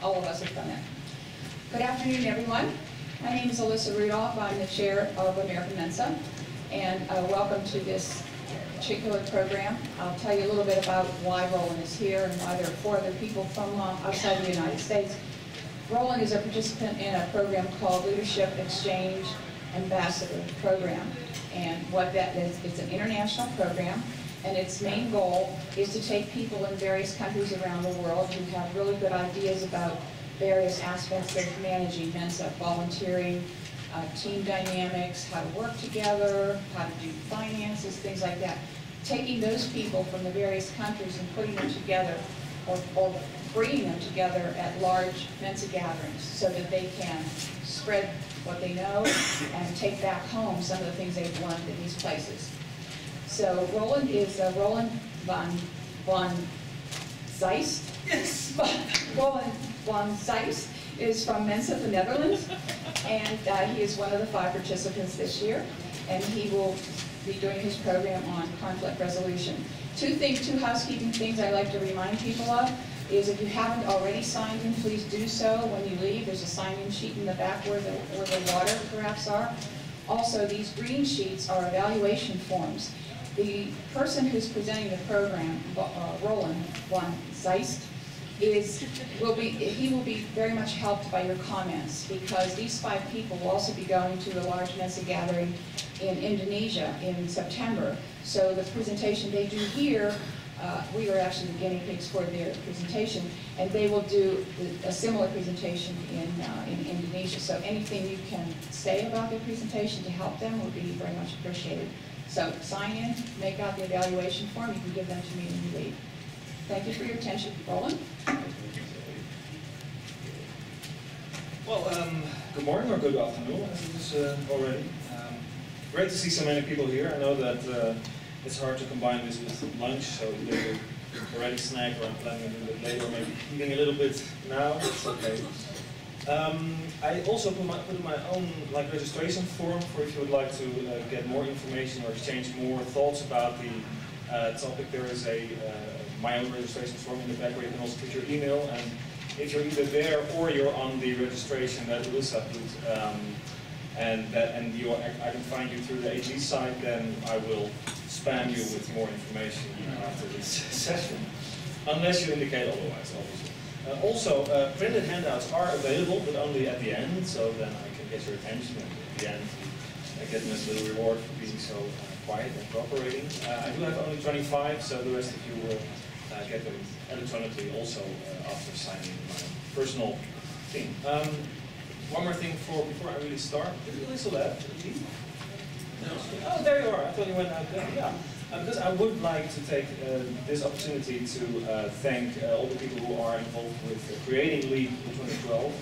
all of us have done that. Good afternoon, everyone. My name is Roeland. I'm the chair of American Mensa, and welcome to this particular program. I'll tell you a little bit about why Roeland is here and why there are 4 other people from outside the United States. Roeland is a participant in a program called Leadership Exchange Ambassador Program. And what that is, it's an international program, and its main goal is to take people in various countries around the world who have really good ideas about various aspects of managing Mensa, volunteering, team dynamics, how to work together, how to do finances, things like that. Taking those people from the various countries and putting them together, or bringing them together at large Mensa gatherings so that they can spread what they know and take back home some of the things they've learned in these places. So Roeland is Roeland van Zeijst. Yes. Roeland van Zeijst is from Mensa, the Netherlands, and he is one of the 5 participants this year, and he will be doing his program on conflict resolution. Two housekeeping things I'd like to remind people of is if you haven't already signed in, please do so when you leave. There's a sign-in sheet in the back where the water graphs are. Also, these green sheets are evaluation forms. The person who's presenting the program, Roeland van Zeijst, he will be very much helped by your comments, because these 5 people will also be going to a large Mensa gathering in Indonesia in September. So the presentation they do here, we are actually the guinea pigs for their presentation, and they will do a similar presentation in Indonesia. So anything you can say about their presentation to help them would be very much appreciated. So sign in, make out the evaluation form, you can give them to me when you leave. Thank you for your attention. Roeland? Well, good morning or good afternoon, as it is already. Great to see so many people here. I know that it's hard to combine this with lunch, so either you've already snacked or I'm planning a little bit later, or maybe eating a little bit now. It's okay. I also put my own registration form for if you would like to get more information or exchange more thoughts about the topic. There is my own registration form in the back where you can also put your email, and if you're either there or you're on the registration that Lisa put, and I can find you through the AG site, then I will spam you with more information after this session, unless you indicate otherwise, obviously. Also, printed handouts are available, but only at the end, so then I can get your attention, and at the end I get a nice little reward for being so quiet and cooperating. I do have only 25, so the rest of you will get them electronically also after signing my personal thing. One more thing before I really start. Did you whistle that? No. Oh, there you are. I thought you went out there. Yeah. Because I would like to take this opportunity to thank all the people who are involved with creating LEAD 2012,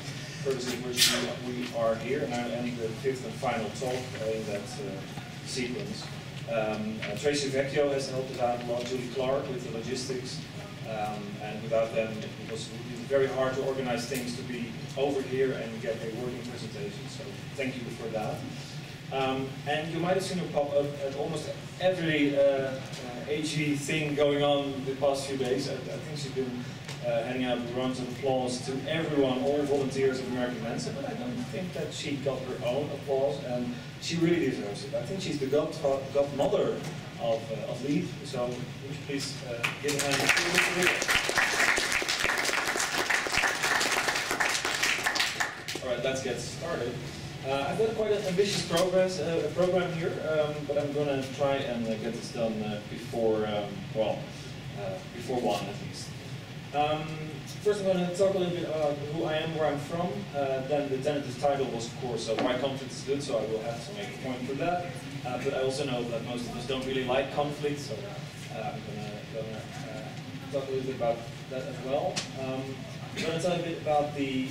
courtesy of which we are here, and I end the 5th and final talk in that sequence. Tracy Vecchio has helped us out a lot, Julie Clark with the logistics, and without them it was very hard to organize things to be over here and get a working presentation, so thank you for that. And you might have seen her pop up at almost every AG thing going on the past few days. I think she's been handing out rounds of applause to everyone, all volunteers of American Mensa, but I don't think that she got her own applause, and she really deserves it. I think she's the godmother of LEAD, so would you please give a hand to All right, let's get started. I've got quite an ambitious program here, but I'm going to try and get this done before 1 at least. First I'm going to talk a little bit about who I am, where I'm from. Then the tentative title was, of course, why conflict is good, so I will have to make a point for that. But I also know that most of us don't really like conflict, so I'm going to talk a little bit about that as well. I'm going to tell you a bit about the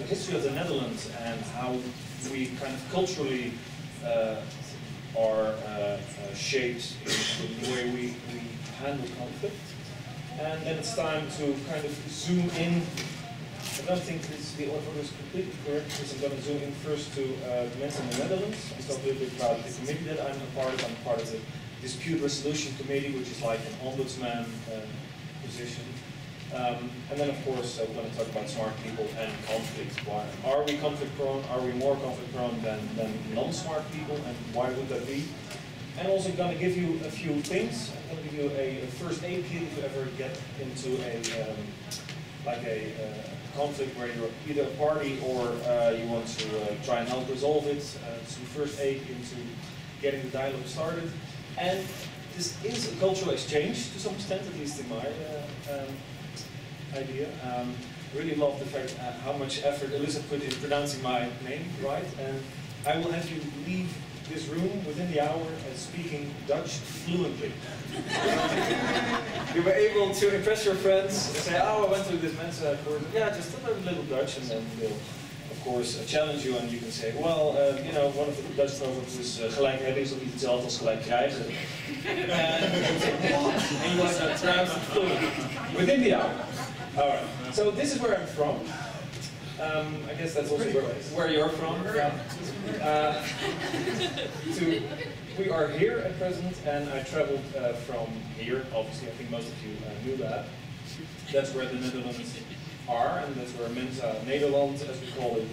history of the Netherlands and how we kind of culturally are shaped in the way we handle conflict. And then it's time to kind of zoom in. I don't think the order is completely correct, because I'm going to zoom in first to Mensa in the Netherlands and talk a little bit about the committee that I'm a part of. I'm part of the Dispute Resolution Committee, which is like an ombudsman position. And then, of course, we're going to talk about smart people and conflict. Why are we conflict prone? Are we more conflict prone than non-smart people? And why would that be? And also going to give you a few things. I'm going to give you a first aid kit if you ever get into a conflict where you're either a party or you want to try and help resolve it. Some first aid into getting the dialogue started. And this is a cultural exchange to some extent, at least in my idea. Really love the fact how much effort Elisa put in pronouncing my name right. And I will have you leave this room within the hour speaking Dutch fluently. You were able to impress your friends and say, oh, I went to this Mensa course. Yeah, just a little Dutch, and then they'll, of course, challenge you, and you can say, well, you know, one of the Dutch proverbs is gelijk hebben is niet hetzelfde als gelijk krijgen. And you want to pronounce it fluently within the hour. All right. So this is where I'm from. I guess that's also where you're from. We are here at present, and I traveled from here. Obviously, I think most of you knew that. That's where the Netherlands are, and that's where Mensa Nederland, as we call it,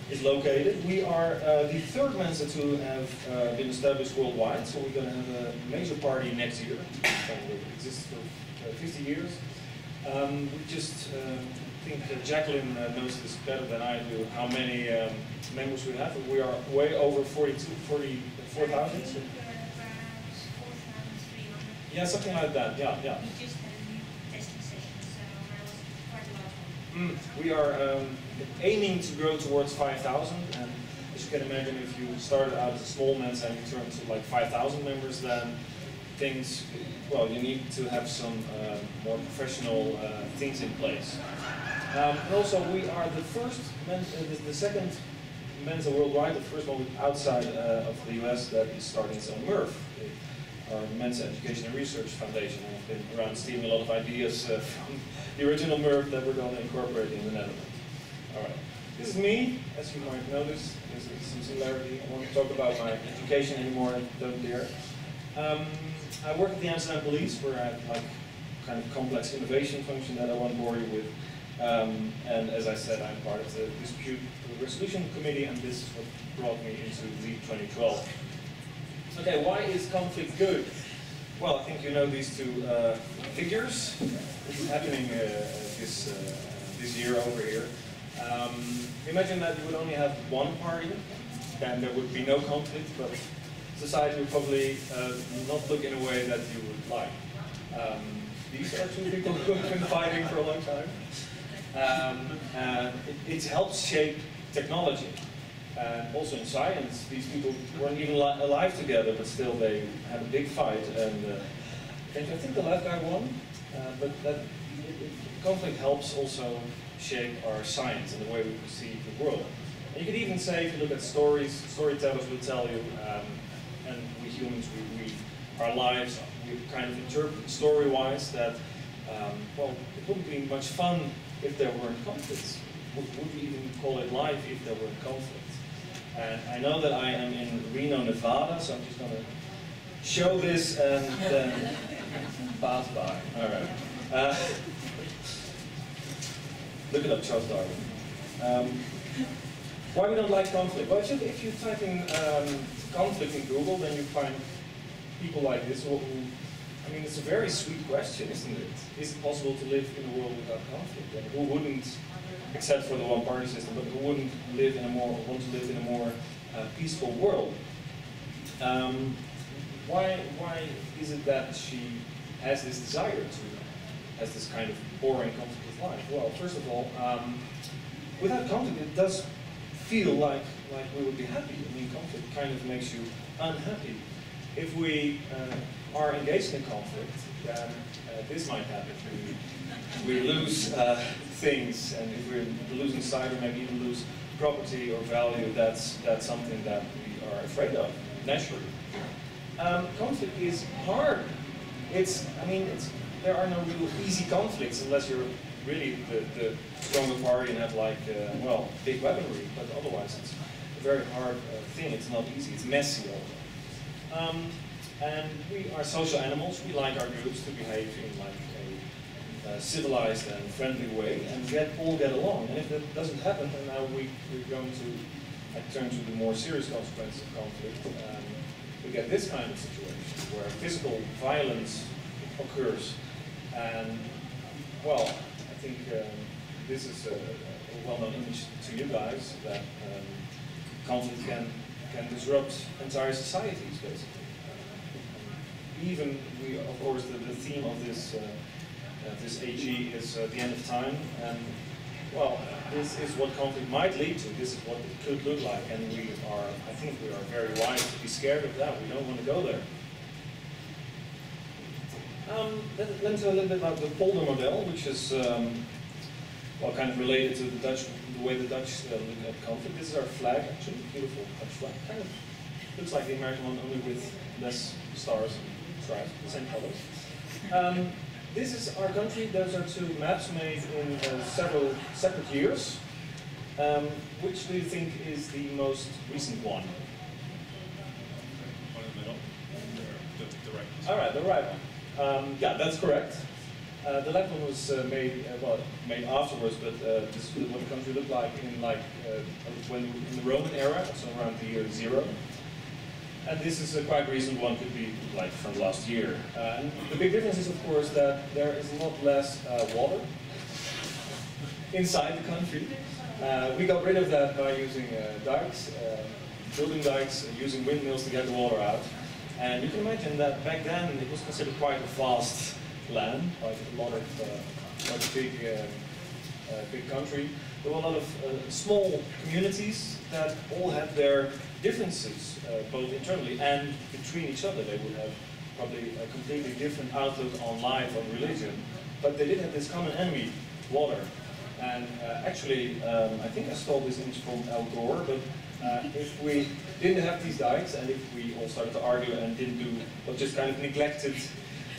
is located. We are the third Mensa to have been established worldwide, so we're going to have a major party next year. It exists for 50 years. We just think that Jacqueline knows this better than I do, how many members we have. We are way over 44,000. Yeah, something like that, yeah. We just had a new testing session, so there was quite a lot of them. We are aiming to grow towards 5,000, and as you can imagine, if you started out as a small Mensa and you turn to like 5,000 members, then things, well, you need to have some more professional things in place. And also, we are the first, the second Mensa worldwide, the first one outside of the US that is starting its own MRF, our Mensa Education and Research Foundation. I've been around stealing a lot of ideas from the original MRF that we're going to incorporate in the Netherlands. All right. This is me, as you might notice. There's some similarity. I won't talk about my education anymore, I don't dare. I work at the Amsterdam Police, where I have like kind of complex innovation function that I won't bore you with. And as I said, I'm part of the Dispute Resolution Committee, and this is what brought me into LEAD 2012. Okay, why is conflict good? Well, I think you know these two figures. This is happening this year over here. Imagine that you would only have one party, then there would be no conflict, but society would probably not look in a way that you would like. These are two people who have been fighting for a long time. It helps shape technology. Also in science, these people weren't even alive together, but still they had a big fight, and I think the left guy won, but conflict helps also shape our science and the way we perceive the world. And you could even say, if you look at stories, storytellers will tell you, and we humans, our lives, we kind of interpret story-wise that, well, it wouldn't be much fun if there weren't conflicts. Would we even call it life if there weren't conflicts? And I know that I am in Reno, Nevada, so I'm just going to show this and then pass by. All right. Look it up, Charles Darwin. Why we don't like conflict? Well, if you type in conflict in Google, then you find people like this who, I mean, it's a very sweet question, isn't it? Is it possible to live in a world without conflict? And who wouldn't, except for the one-party system, but who wouldn't live in a more, want to live in a more peaceful world? Why is it that she has this desire to, has this kind of boring, conflictless life? Well, first of all, without conflict, it does feel like we would be happy. I mean, conflict kind of makes you unhappy. If we are engaged in conflict, then this might happen. We lose things, and if we're losing sight or maybe even lose property or value, that's something that we are afraid of, naturally. Conflict is hard. There are no real easy conflicts unless you're really the stronger party and have like, well, big weaponry, but otherwise it's a very hard thing. It's not easy, it's messy also. And we are social animals. We like our groups to behave in like civilized and friendly way and all get along. And if that doesn't happen, then now we're going to turn to the more serious consequences of conflict. We get this kind of situation where physical violence occurs. And, well, I think this is a well-known image to you guys, that conflict can disrupt entire societies, basically. Even of course, the theme of this AG is the end of time, and well, this is what conflict might lead to. This is what it could look like, and I think we are very wise to be scared of that. We don't want to go there. Let me tell you a little bit about the Polder Model, which is well, kind of related to the way the Dutch look at conflict. This is our flag, actually, beautiful Dutch flag. Kind of looks like the American one, only with less stars and stripes, the same colors. This is our country. Those are two maps made in several separate years. Which do you think is the most recent one? One in the middle? The right one. All right, the right one. Yeah, that's correct. The left one was made afterwards, but this is what the country looked like in the Roman era, so around the year 0. And this is a quite recent one, could be like from last year. And the big difference is, of course, that there is a lot less water inside the country. We got rid of that by using dikes, building dikes, using windmills to get the water out. And you can imagine that back then it was considered quite a vast land, like a lot of big country. There were a lot of small communities that all had their differences, both internally and between each other. They would have probably a completely different outlook on life, on religion, but they did have this common enemy, water. And actually, I think I stole this image from Al Gore, but if we didn't have these dikes, and if we all started to argue and didn't do, but just kind of neglected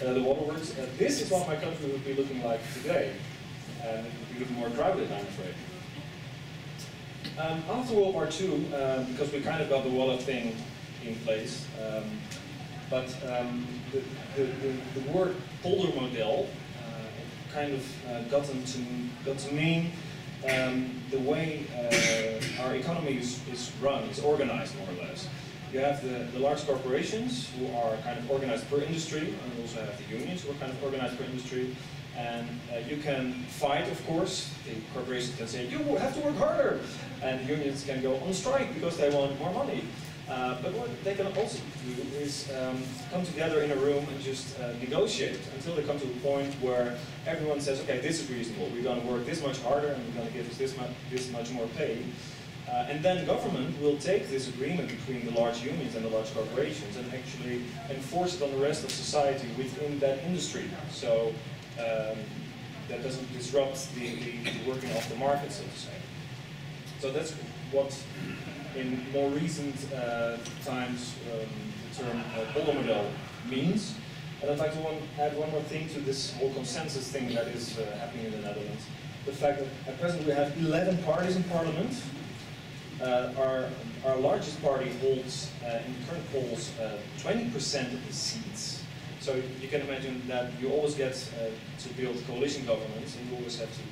the waterworks, this is what my country would be looking like today. And it would be looking more crowded, I'm afraid. After World War II, because we kind of got the wallet thing in place, but the word Polder Model kind of got to mean the way our economy is run, is organized more or less. You have the large corporations who are kind of organized per industry, and you also have the unions who are kind of organized per industry. And you can fight, of course. The corporations can say, you have to work harder. And the unions can go on strike because they want more money. But what they can also do is come together in a room and just negotiate until they come to a point where everyone says, okay, this is reasonable. We're going to work this much harder and we're going to give us this much more pay. And then government will take this agreement between the large unions and the large corporations and actually enforce it on the rest of society within that industry. So that doesn't disrupt the working of the market, so to say. So that's what, in more recent times, the term Polder Model means. And I'd like to add one more thing to this whole consensus thing that is happening in the Netherlands. The fact that at present we have 11 parties in parliament. Our largest party holds, in the current polls, 20% of the seats. So you can imagine that you always get to build coalition governments, and you always have to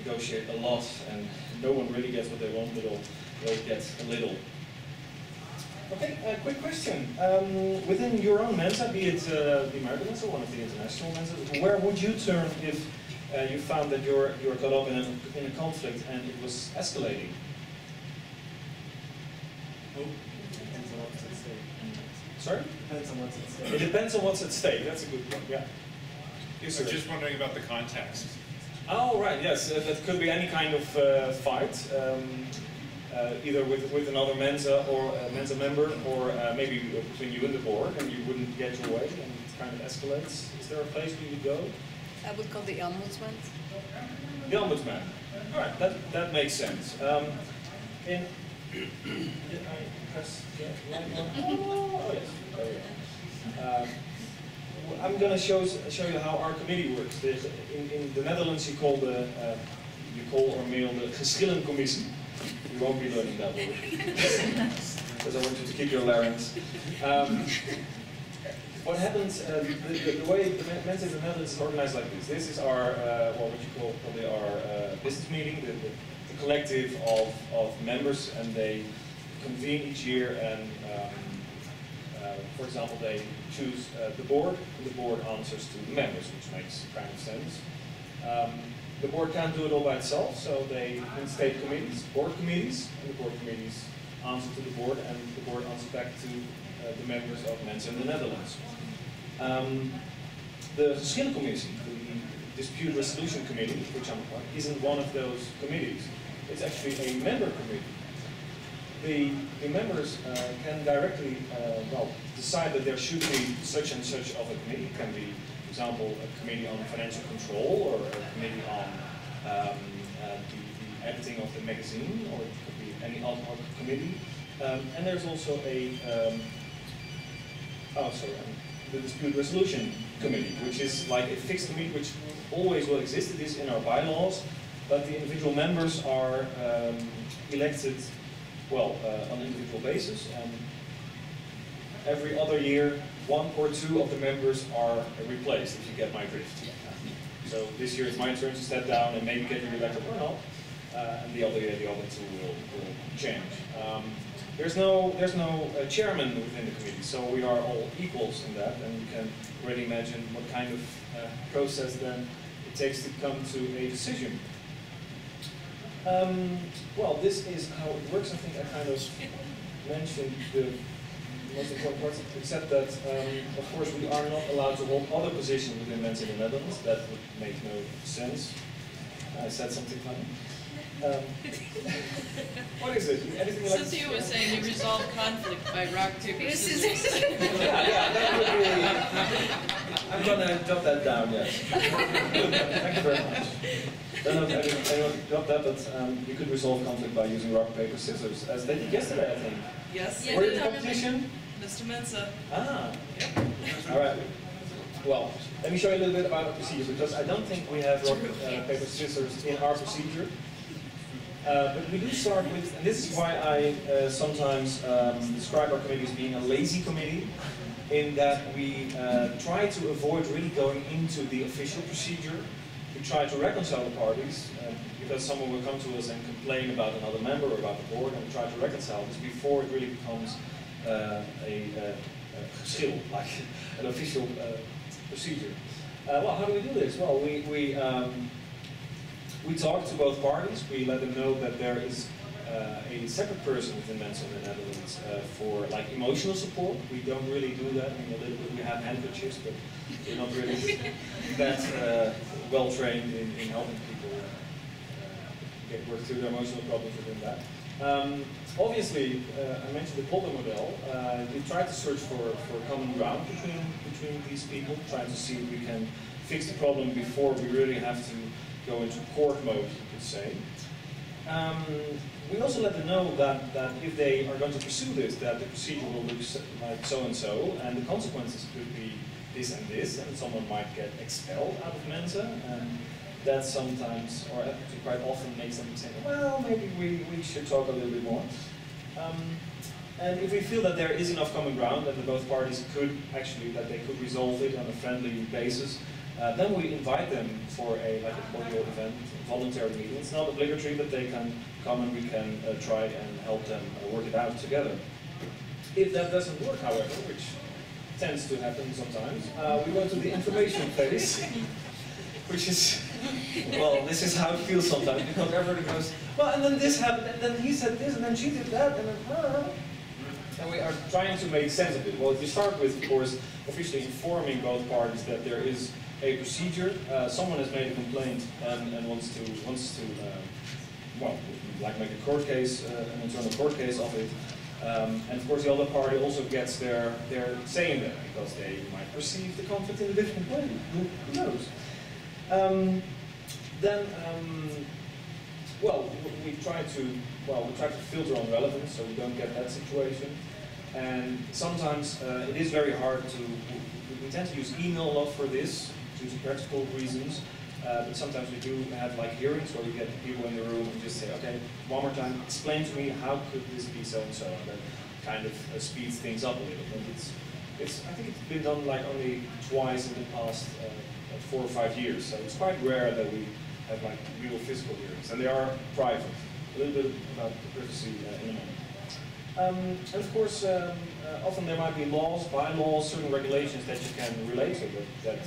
negotiate a lot, and no one really gets what they want, but they'll get a little. Okay, quick question. Within your own Mensa, be it the American Mensa or one of the international Mensas, where would you turn if you found that you're caught up in a conflict and it was escalating? Depends on what's at stake. Sorry? Depends on what's at stake. It depends on what's at stake. That's a good point. Yeah. Yes, I'm just wondering about the context. Oh, right. Yes, that could be any kind of fight, either with another Mensa or a Mensa member, or maybe between you and the board, and you wouldn't get your way, and it kind of escalates. Is there a place where you would go? I would call the ombudsman. The ombudsman. All right, that makes sense. Did I press the right one? Oh, yes. There we go. I'm going to show you how our committee works. In the Netherlands, you call or mail the geschillencommissie. You won't be learning that word because I want you to keep your larynx. what happens, the way the Mensa in the Netherlands is organized like this. This is our, well, what you call probably our business meeting, the collective of members, and they convene each year and, for example, they choose the board, and the board answers to the members, which makes kind of sense. The board can't do it all by itself, so they instate committees, board committees, and the board committees answer to the board, and the board answers back to the members of Mensa in the Netherlands. The Geschilcommissie, the Dispute Resolution Committee, which I'm part, isn't one of those committees. It's actually a member committee. The members can directly well, decide that there should be such and such of a committee. It can be, for example, a committee on financial control, or a committee on the editing of the magazine, or it could be any ad hoc committee. And there's also a the Dispute Resolution Committee, which is like a fixed committee which always will exist. It is in our bylaws, but the individual members are elected, well, on an individual basis, and every other year, 1 or 2 of the members are replaced, if you get my drift. So this year it's my turn to step down and maybe get re-elected or not, and the other year the other 2 will change. There's no chairman within the committee, so we are all equals in that, and you can already imagine what kind of process then it takes to come to a decision. Well, this is how it works. I think I kind of mentioned the most important parts, except that, of course, we are not allowed to hold other positions within Mensa in the Netherlands. That would make no sense. I said something funny. What is it? Anything you like to say? Cynthia was saying you resolve conflict by rock, paper, scissors. Yeah, that would really... I'm going to jot that down, yes. Thank you very much. I don't know if anyone got that, but you could resolve conflict by using rock, paper, scissors, as they did yesterday, I think. Yes. Were you in the competition? Mr. Mensa. Ah. All right. Well, let me show you a little bit about our procedure, because I don't think we have rock, paper, scissors in our procedure. But we do start with, and this is why I sometimes describe our committee as being a lazy committee, in that we try to avoid really going into the official procedure. We try to reconcile the parties, because someone will come to us and complain about another member or about the board, and we try to reconcile this before it really becomes a geschil, like an official procedure. Well, how do we do this? Well, we talk to both parties. We let them know that there is a separate person within Mensa in the Netherlands for like emotional support. We don't really do that. I mean, a little bit we have handkerchiefs, but we're not really that well trained in helping people work through their emotional problems within that. Obviously, I mentioned the Polder Model. We try to search for common ground between these people, trying to see if we can fix the problem before we really have to go into court mode, you could say. We also let them know that if they are going to pursue this, that the procedure will look like so and so, and the consequences could be this, and someone might get expelled out of Mensa, and that sometimes, or actually quite often, makes them say, well, maybe we should talk a little bit more. And if we feel that there is enough common ground, that both parties could actually, that they could resolve it on a friendly basis, then we invite them for like a cordial event, a voluntary meeting. It's not obligatory, but they can come and we can try and help them work it out together. If that doesn't work, however, which tends to happen sometimes, we go to the information phase, which is, well, this is how it feels sometimes, because everybody goes, well, and then this happened, and then he said this, and then she did that, and then, and we are trying to make sense of it. Well, you start with, of course, officially informing both parties that there is a procedure. Someone has made a complaint and wants to well, like make a court case, an internal court case of it. And of course, the other party also gets their say in that, because they might perceive the conflict in a different way. Who knows? Well, we try to filter on relevance, so we don't get that situation. And sometimes it is very hard to. We tend to use email a lot for this, due to practical reasons. But sometimes we do have like hearings where we get people in the room and just say, okay, one more time, explain to me how could this be so and so, and that kind of speeds things up a little. And it's I think it's been done like only twice in the past 4 or 5 years, so it's quite rare that we have like real physical hearings, and they are private. A little bit about the privacy in a moment. And of course, often there might be laws, bylaws, certain regulations that you can relate to, that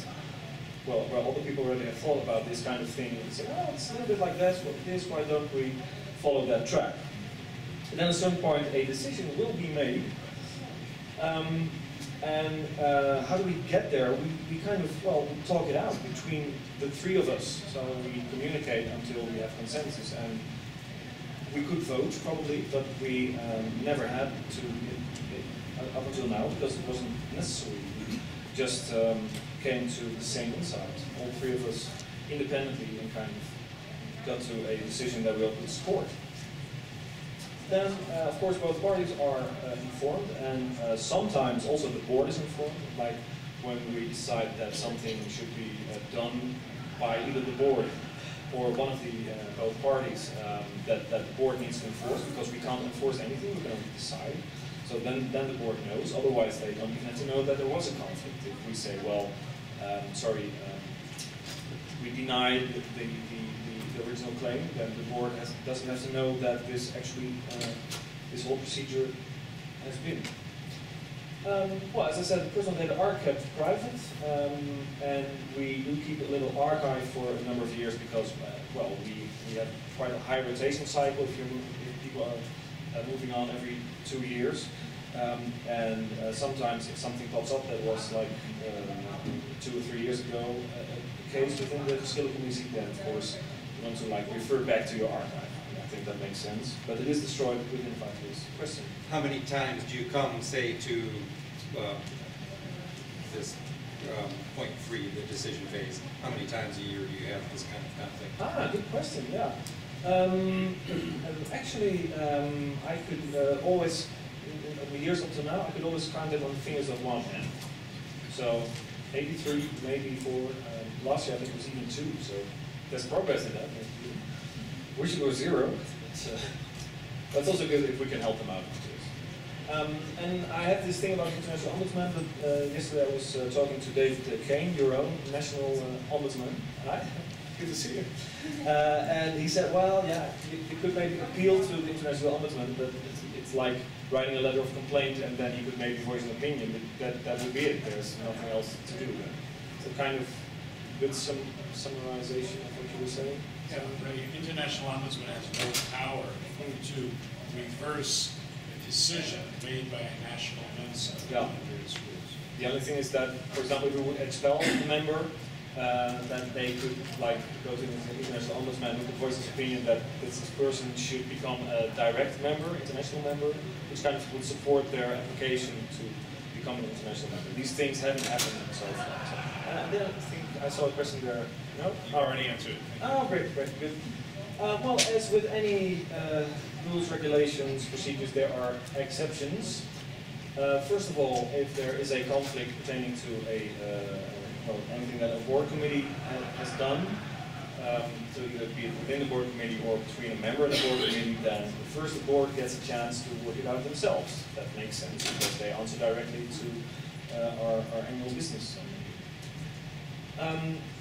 well, other people already have thought about this kind of thing and say, oh, it's a little bit like that, what it is, why don't we follow that track? And then at a certain point, a decision will be made. And how do we get there? We kind of, well, we talk it out between the 3 of us. So we communicate until we have consensus. And we could vote, probably, but we never had to up until now, because it wasn't necessary. We just came to the same insight, all 3 of us independently, and kind of got to a decision that we all could support. Then, of course, both parties are informed, and sometimes also the board is informed, like when we decide that something should be done by either the board or one of the both parties that the board needs to enforce, because we can't enforce anything, we can only decide. So then the board knows, otherwise they don't even have to know that there was a conflict. If we say, well, sorry, we denied the original claim, then the board doesn't have to know that this actually, this whole procedure has been. Well, as I said, personal data are kept private, and we do keep a little archive for a number of years because, well, we have quite a high rotation cycle if people are moving on every 2 years. And sometimes if something pops up that was like 2 or 3 years ago, a case within the skill community, then of course you want to like refer back to your archive. I think that makes sense, but it is destroyed within 5 years. Question? How many times do you come, say, to this point 3, the decision phase? How many times a year do you have this kind of conflict? Ah, good question, yeah. Actually, I could always, in the years up to now, I could always count them on the fingers of one hand. So, maybe 3, maybe 4. Last year I think it was even 2, so there's progress in that. Wish it was 0. That's also good if we can help them out. And I had this thing about international ombudsman, but yesterday I was talking to David Kane, your own national ombudsman. Hi, good to see you. And he said, well, yeah, you could maybe appeal to the international ombudsman, but it's like writing a letter of complaint and then you could maybe voice an opinion, but that would be it. There's nothing else to do. So kind of good summarization of what you were saying. Yeah, the International Ombudsman has no power to reverse a decision made by a national Mensa under its rules. The only thing is that, for example, if we would expel a member, then they could like go to the International Ombudsman who could voice his opinion that this person should become a direct member, international member, which kind of would support their application to become an international member. These things haven't happened so far. I didn't think I saw a question there. No? You already answered. Oh, great, good. Well, as with any rules, regulations, procedures, there are exceptions. First of all, if there is a conflict pertaining to well, anything that a board committee has done, so either be it within the board committee or between a member and the board committee, then first the board gets a chance to work it out themselves. That makes sense because they answer directly to our annual business.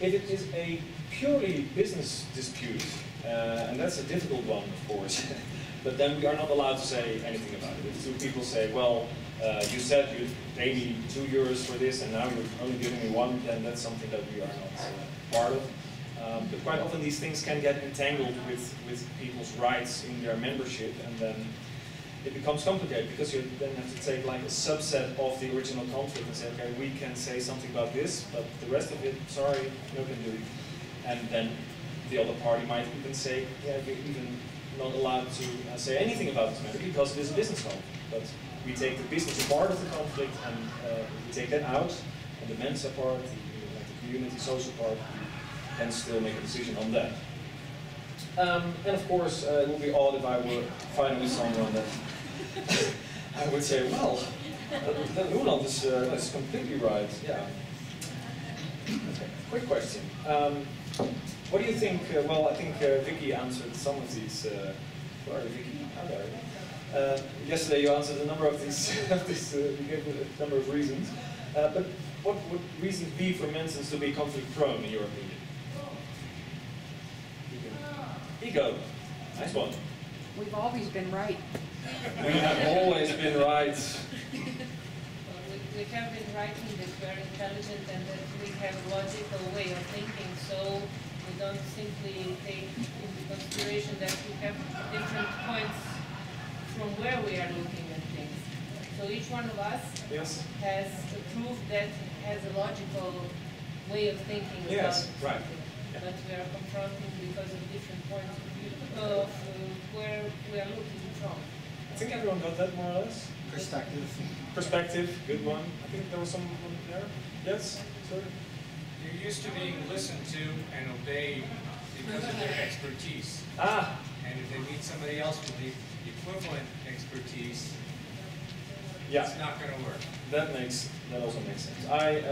If it is a purely business dispute, and that's a difficult one, of course, but then we are not allowed to say anything about it. If 2 people say, well, you said you'd pay me €2 for this, and now you're only giving me 1, then that's something that we are not part of. But quite often these things can get entangled with people's rights in their membership, and then it becomes complicated because you then have to take like a subset of the original conflict and say, okay, we can say something about this, but the rest of it, sorry, no can do. And then the other party might even say, yeah, we're even not allowed to say anything about this matter because it is a business conflict. But we take the business part of the conflict and we take that out, and the Mensa part, like the community social part, we can still make a decision on that. And of course, it would be odd if I were finally someone that I would say, well, that Roeland is completely right. Yeah. Okay. Quick question. What do you think? Well, I think Vicky answered some of these. Where are you, Vicky? How are you? Yesterday you answered a number of these, you gave a number of reasons. But what would reasons be for Mensans to be conflict prone, in your opinion? Ego. Nice one. We've always been right. We have always been right. We have been writing that we are intelligent and that we have a logical way of thinking, so we don't simply take into consideration that we have different points from where we are looking at things. So each one of us Yes. has a proof that has a logical way of thinking Yes, about right. something that we are confronting because of different points of view of where we are looking from. I think everyone got that more or less. Perspective. Perspective, good one. I think there was someone there. Yes, sir. You're used to being listened to and obeyed because of their expertise. Ah, And if they meet somebody else with the equivalent expertise, yeah. it's not going to work. That also makes sense. I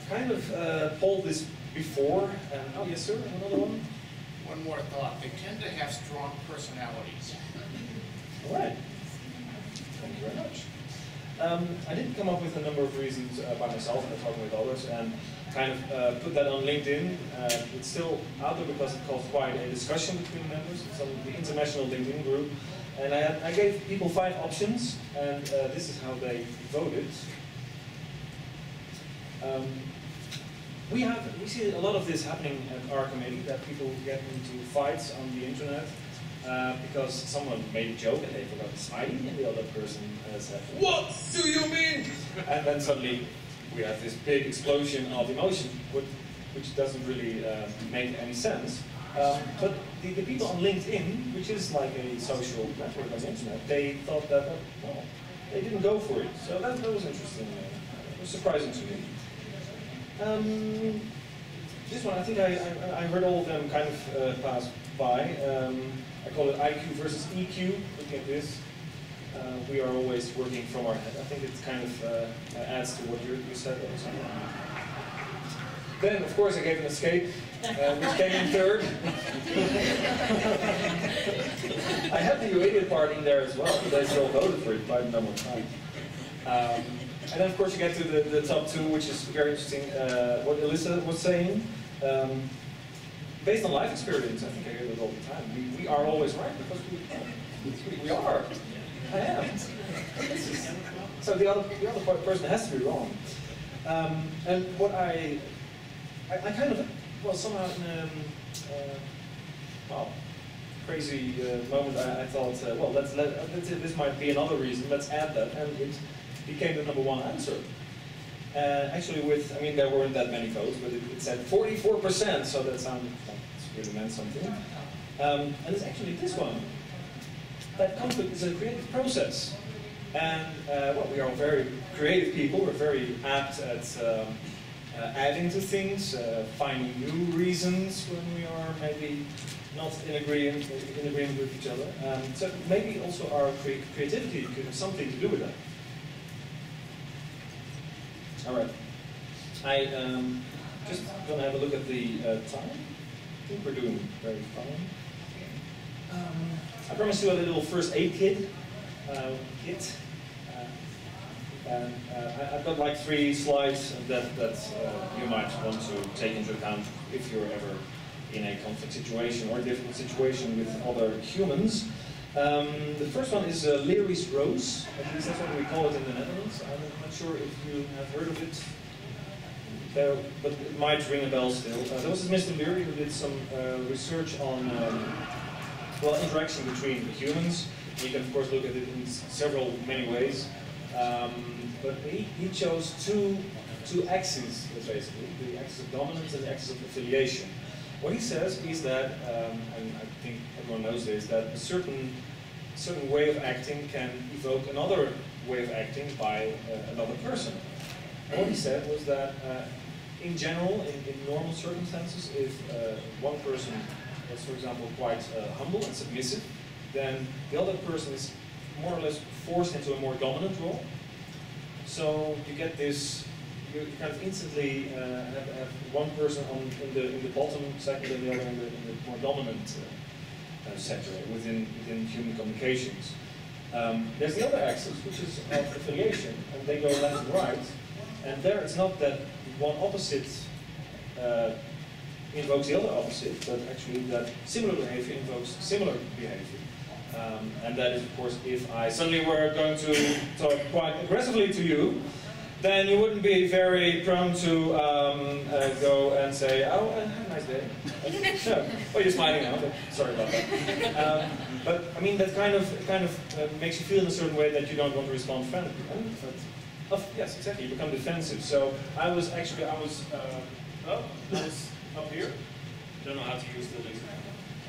kind of polled this before, and oh yes, sir. Another one. One more thought, they tend to have strong personalities. All right. Thank you very much. I didn't come up with a number of reasons by myself. I'm talking with others, and kind of put that on LinkedIn. It's still out there because it caused quite a discussion between members. It's on the international LinkedIn group, and I gave people 5 options, and this is how they voted. We see a lot of this happening at our committee, that people get into fights on the internet because someone made a joke and they forgot the smiley, and the other person said, "What do you mean?" And then suddenly we have this big explosion of emotion, which doesn't really make any sense. But the people on LinkedIn, which is like a social network on the internet, they thought that, well, they didn't go for it. So that was interesting. It was surprising to me. This one, I think I heard all of them kind of pass by. I call it IQ versus EQ. Look at this. We are always working from our head. I think it kind of adds to what you said also. Then, of course, I gave an escape, which came in third. I had the idiot part in there as well, but they still voted for it by the number of times. And then, of course, you get to the top 2, which is very interesting, what Alyssa was saying. Based on life experience, I think I hear this all the time. We are always right because we are. I am. So the other person has to be wrong. And what I kind of, well, somehow in a crazy moment, I thought, well, this might be another reason. Let's add that, and it became the number 1 answer. Actually, there weren't that many votes, but it said 44%, so that really meant something. And it's actually this one. That conflict is a creative process. And, well, we are very creative people. We're very apt at adding to things, finding new reasons when we are maybe not in agreement with each other. So maybe also our creativity could have something to do with that. All right. I just gonna have a look at the time. I think we're doing very fine. I promised you a little first aid kit. And I've got like 3 slides that you might want to take into account if you're ever in a conflict situation or a difficult situation with other humans. The first one is leerys rose. At least that's what we call it in the Netherlands. I'm not sure if you have heard of it, but it might ring a bell still. There was this Mr. Leary who did some research on well, interaction between humans. You can of course look at it in many ways, but he chose two axes basically: the axis of dominance and the axis of affiliation. What he says is that, and I think everyone knows this, that a certain way of acting can evoke another way of acting by another person. And what he said was that, in general, in normal circumstances, if one person is, for example, quite humble and submissive, then the other person is more or less forced into a more dominant role. So you get this. You kind of instantly have one person in the bottom segment and the other in the more dominant sector within human communications. There's the other axis, which is of affiliation, and they go left and right. And there it's not that one opposite invokes the other opposite, but actually that similar behavior invokes similar behavior. And that is, of course, if I suddenly were going to talk quite aggressively to you, then you wouldn't be very prone to go and say, oh, have a nice day. No. Oh, you're smiling now, but sorry about that. But I mean, that kind of makes you feel in a certain way that you don't want to respond friendly. Yes, exactly, you become defensive. So I was up here. Don't know how to use the laser.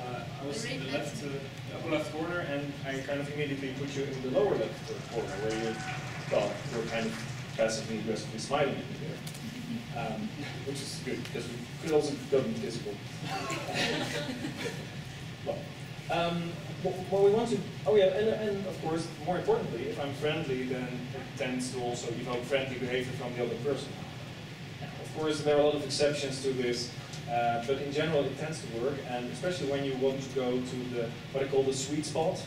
I was in the upper left corner, and I kind of immediately put you in the lower left corner, where you're kind of passively aggressively smiling at me there, which is good because we could also go physical. Well, what we want to, and of course, more importantly, if I'm friendly, then it tends to also evoke friendly behavior from the other person. Of course, there are a lot of exceptions to this, but in general, it tends to work, and especially when you want to go to what I call the sweet spot,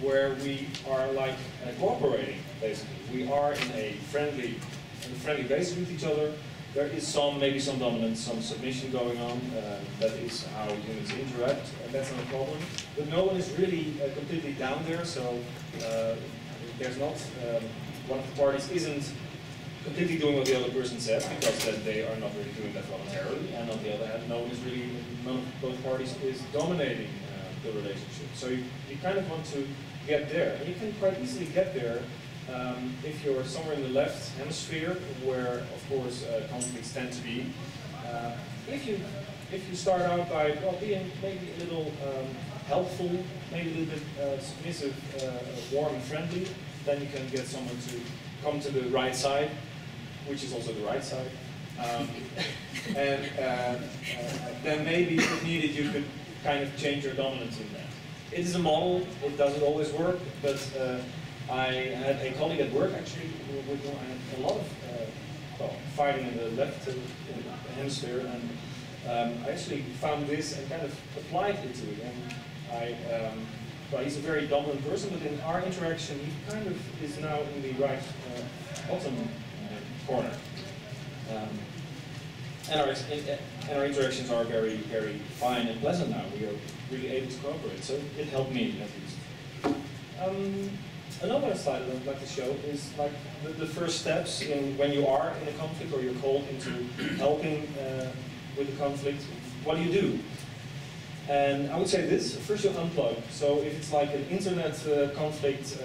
where we are like cooperating, basically. We are in a friendly basis with each other. There is maybe some dominance, some submission going on. That is how humans interact, and that's not a problem. But no one is really completely down there, so there's not, one of the parties isn't completely doing what the other person says, because then they are not really doing that voluntarily, and on the other hand, none of both parties is dominating the relationship. So you kind of want to get there, and you can quite easily get there if you're somewhere in the left hemisphere, where of course conflicts tend to be. If you start out by being maybe a little helpful, maybe a little bit submissive, warm and friendly, then you can get someone to come to the right side, which is also the right side, and then maybe if needed you could kind of change your dominance in that. It is a model, it doesn't always work, but I had a colleague at work actually with whom I had a lot of fighting in the left hemisphere, and I actually found this and kind of applied it to it. And he's a very dominant person, but in our interaction he kind of is now in the right bottom corner. And our interactions are very, very fine and pleasant now. We are really able to cooperate, so it helped me at least. Another slide that I'd like to show is like the first steps when you are in a conflict or you're called into helping with the conflict. What do? And I would say this: first you unplug. So if it's like an internet conflict,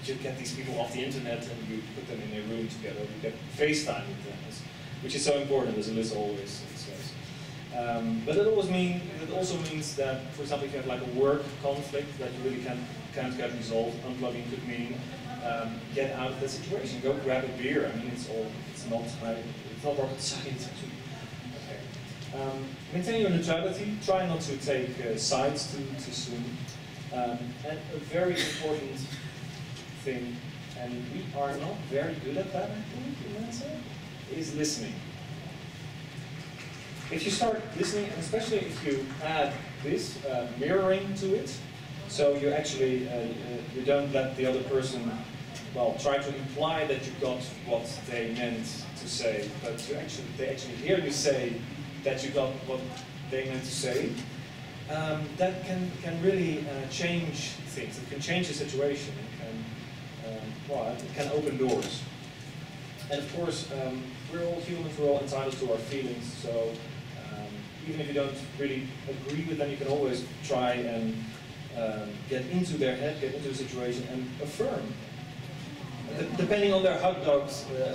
you get these people off the internet and you put them in a room together. You get FaceTime with them, which is so important, as Alyssa always says. But it also means that, for example, if you have like a work conflict that you really can't get resolved, unplugging could mean get out of the situation. Go grab a beer. I mean, it's not rocket science actually. Okay. Maintain your neutrality. Try not to take sides too soon. And a very important thing, and we are not very good at that, I think, in Mensa, is listening. If you start listening, and especially if you add this mirroring to it, so you actually you don't let the other person try to imply that you got what they meant to say, but they actually hear you say that you got what they meant to say. That can really change things. It can change the situation. It can open doors. And of course, we're all humans. We're all entitled to our feelings. So even if you don't really agree with them, you can always try and get into their head, get into the situation, and affirm. Depending on their hot dogs. The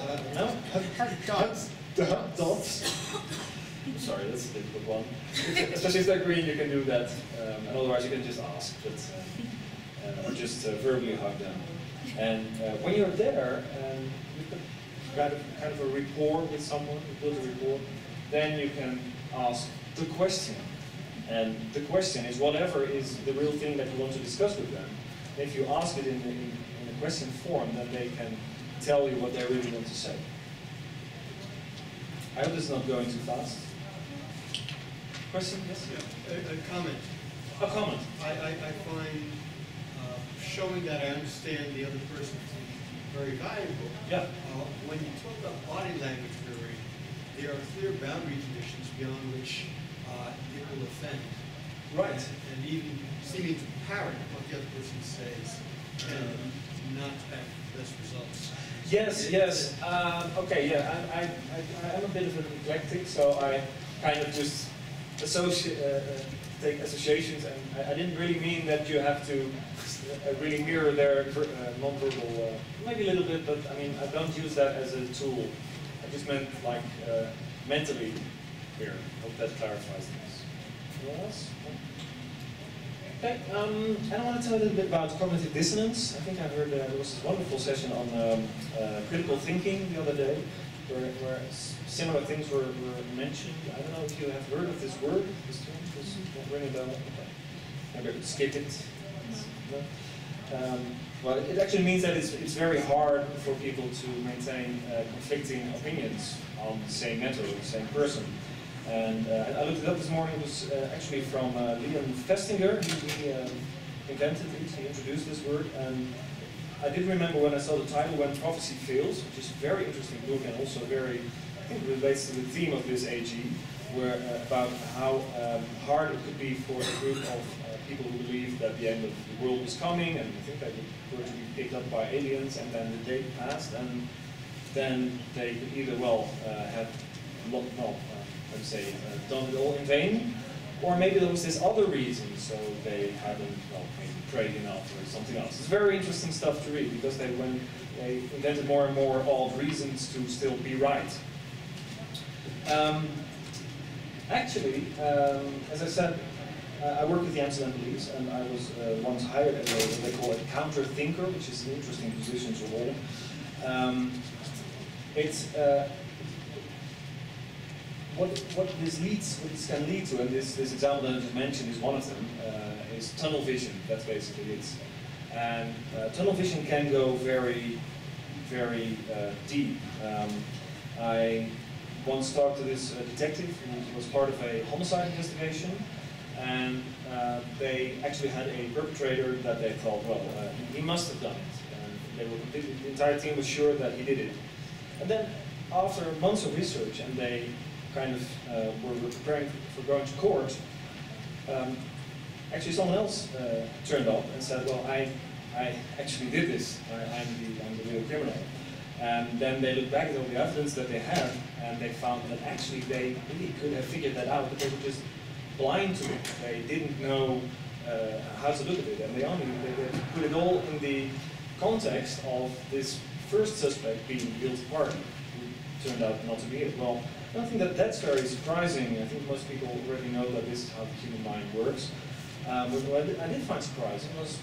hot dogs. Sorry, that's a difficult one. Especially if they're green, you can do that. And otherwise, you can just ask, or just verbally hug them. And when you're there, and you've got kind of a rapport with someone, you build a rapport, then you can ask the question. And the question is whatever is the real thing that you want to discuss with them. And if you ask it in a question form, then they can tell you what they really want to say. I hope this is not going too fast. Question? Yes? Yeah, a comment. A comment. I find showing that I understand the other person to be very valuable. Yeah. When you talk about body language theory, there are clear boundary conditions beyond which it will offend. Right. And even seeming to parrot what the other person says and not have the best results. Yes, yes. Okay, yeah, I'm a bit of an eclectic, so I kind of just take associations, and I didn't really mean that you have to really mirror their non-verbal, maybe a little bit, but I mean, I don't use that as a tool. I just meant like mentally here. Hope that clarifies things. Anyone else? Okay, and I want to tell you a little bit about cognitive dissonance. I think I heard there was this wonderful session on critical thinking the other day, where similar things were mentioned. I don't know if you have heard of this word, this term, does it ring a bell? Okay. Maybe I could skip it. No? Well, it actually means that it's very hard for people to maintain conflicting opinions on the same matter or the same person. And I looked it up this morning. It was actually from Leon Festinger. He invented it, he introduced this word. And I did remember when I saw the title, When Prophecy Fails, which is a very interesting book and also very, I think, relates to the theme of this AG, where about how hard it could be for a group of people who believe that the end of the world is coming, and I think they were to be picked up by aliens, and then the day passed, and then they could either, well, have done it all in vain, or maybe there was this other reason, so they hadn't, well, maybe prayed enough or something else. It's very interesting stuff to read, because they invented more and more odd reasons to still be right. Actually, as I said, I work with the Amsterdam police, and I was once hired as what they call a counter-thinker, which is an interesting position to hold. What this can lead to, and this example that I just mentioned is one of them, is tunnel vision. That's basically it. And tunnel vision can go very, very deep. I once talked to this detective who was part of a homicide investigation, and they actually had a perpetrator that they thought, well, he must have done it. And they were completely, the entire team was sure that he did it. And then after months of research, and they kind of were preparing for going to court, actually someone else turned up and said, well, I actually did this. I'm the real criminal. And then they looked back at all the evidence that they had, and they found that actually they really could have figured that out, but they were just blind to it. They didn't know how to look at it, and they put it all in the context of this first suspect being the guilty party, who turned out not to be it. Well, I don't think that that's very surprising. I think most people already know that this is how the human mind works. But what I did find surprising was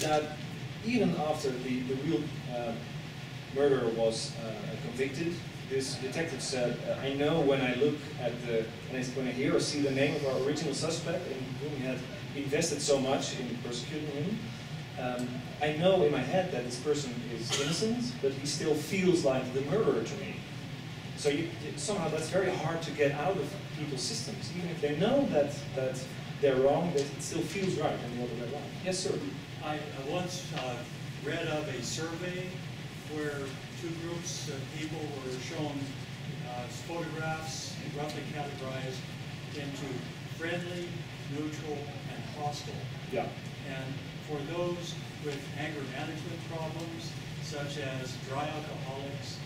that even after the real murderer was convicted, this detective said, I know when I look at when I hear or see the name of our original suspect, in whom we had invested so much in persecuting him, I know in my head that this person is innocent, but he still feels like the murderer to me. So somehow that's very hard to get out of people's systems. Even if they know that they're wrong, it still feels right and the other way around. Yes, sir? I once read of a survey where two groups of people were shown photographs roughly categorized into friendly, neutral, and hostile. Yeah. And for those with anger management problems, such as dry alcoholics,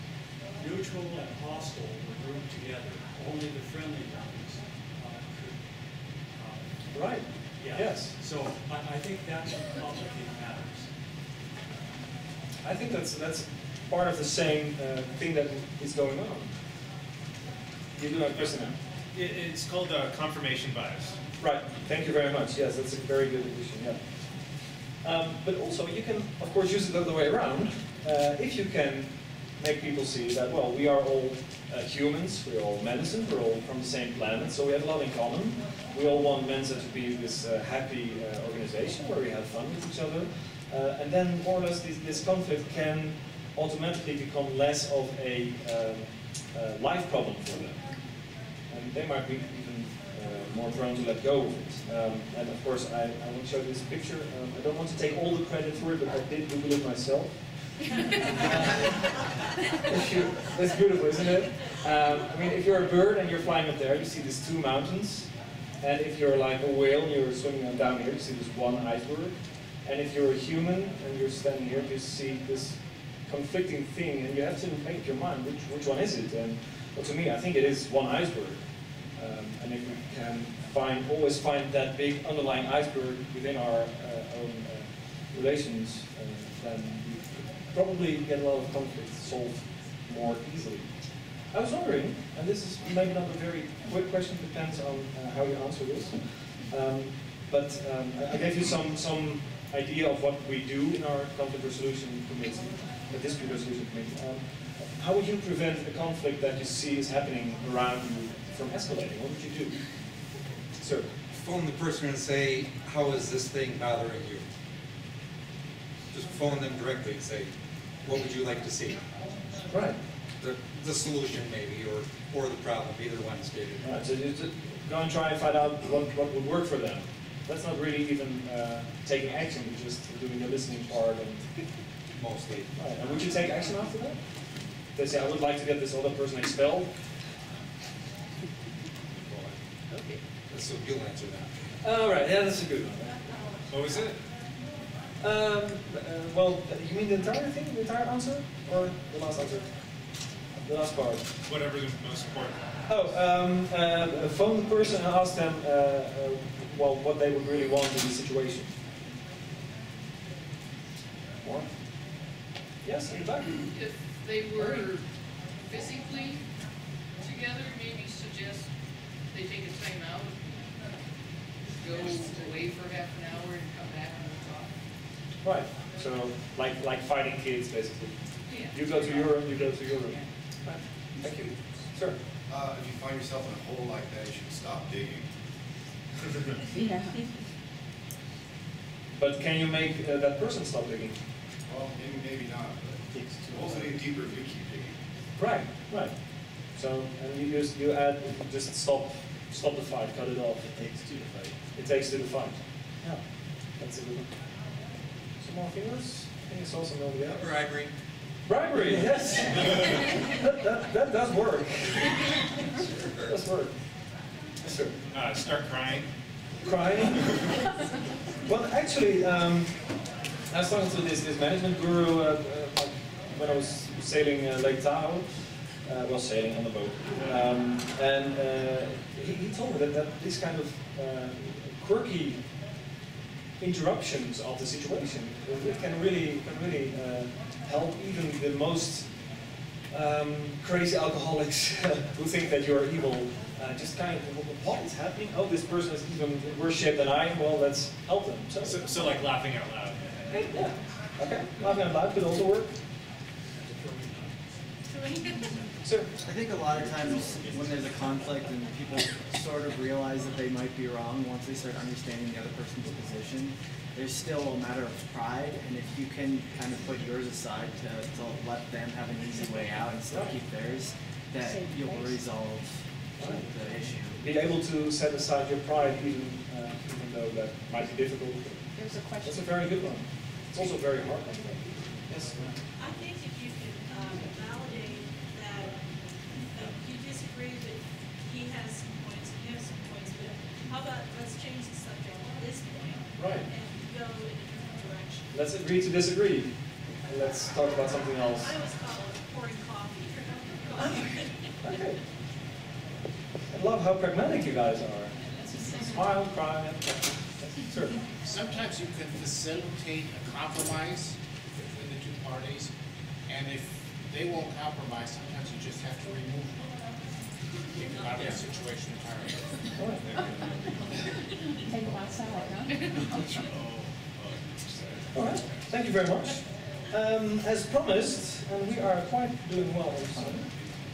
neutral and hostile were grouped together. Only the friendly ones could. Right. Yeah. Yes. So I think that can complicate matters. I think that's part of the same thing that is going on. You do have a question now? It's called confirmation bias. Right. Thank you very much. Yes, that's a very good addition. Yeah. But also, you can, of course, use it the other way around. If you can make people see that, well, we are all humans, we're all medicine, we're all from the same planet, so we have a lot in common. We all want Mensa to be this happy organization where we have fun with each other. And then, more or less, this conflict can automatically become less of a life problem for them. And they might be even more prone to let go of it. And of course, I want to show you this picture. I don't want to take all the credit for it, but I did Google it myself. That's beautiful, isn't it? I mean, if you're a bird and you're flying up there, you see these two mountains. And if you're like a whale and you're swimming down here, you see this one iceberg. And if you're a human and you're standing here, you see this conflicting thing, and you have to make up your mind, which one is it? And well, to me, I think it is one iceberg. And if we can always find that big underlying iceberg within our own relations, then we could probably get a lot of conflicts solved more easily. I was wondering, and this is maybe not a very quick question, depends on how you answer this, but I gave you some idea of what we do in our conflict resolution committee, the dispute resolution committee. How would you prevent a conflict that you see is happening around you from escalating? What would you do? Sir? Phone the person and say, how is this thing bothering you? Just phone them directly and say, what would you like to see? Right. The solution maybe, or the problem, either one stated. Right, so you just go and try and find out what would work for them. That's not really even taking action, you're just doing the listening part. And mostly. Right, and would you take action after that? They say, I would like to get this other person expelled. Okay. So you'll answer that. All right, yeah, that's a good one. What was it? Well, you mean the entire thing, the entire answer, or the last answer? The last part. Whatever the most important. Oh, phone the person and ask them, well, what they would really want in the situation. More? Yes, in the back. If they were physically together, maybe suggest they take a time out, go away for half an hour and come back and we'll talk. Right. So, like fighting kids, basically. Yeah. You go to your room, you go to your room. Right. Thank you. Sir? If you find yourself in a hole like that, you should stop digging. Yeah. But can you make that person stop digging? Well, maybe not, but it's only deeper if you keep digging. Right, right. So, and you add, just stop the fight, cut it off. It takes two to fight. It takes two to fight. Yeah, that's a good one. Some more fingers? I think it's also over there. Bribery. Bribery, yes. that does work. That does work. Yes, sir. Start crying. Crying? Well, actually, I was talking to this management guru when I was sailing Lake Tahoe. Well, sailing on the boat. And he told me that these kind of quirky interruptions of the situation it can really help even the most crazy alcoholics who think that you're evil. Just kind of, what is happening? Oh, this person is even worse shape than I am. Well, let's help them. So like laughing out loud. Yeah. Okay. Laughing out loud could also work. Sir? I think a lot of times when there's a conflict and people sort of realize that they might be wrong, once they start understanding the other person's position, there's still a matter of pride, and if you can kind of put yours aside to let them have an easy way out and still keep theirs, that you'll resolve the issue. Be able to set aside your pride even though that might be difficult. There's a question. That's a very good one. It's also very hard. Yes. I think if you can validate that you disagree, but he has some points and you have some points, but how about let's change the subject at this point Right. and go in a different direction. Let's agree to disagree. And let's talk about something else. I always call it pouring coffee. Okay. I love how pragmatic you guys are. Smile, cry, and sure. Sometimes you can facilitate a compromise between the two parties, and if they won't compromise, sometimes you just have to remove them. Take them out of the situation entirely. Take them outside, huh? All right. Thank you very much. As promised, and we are quite doing well on time.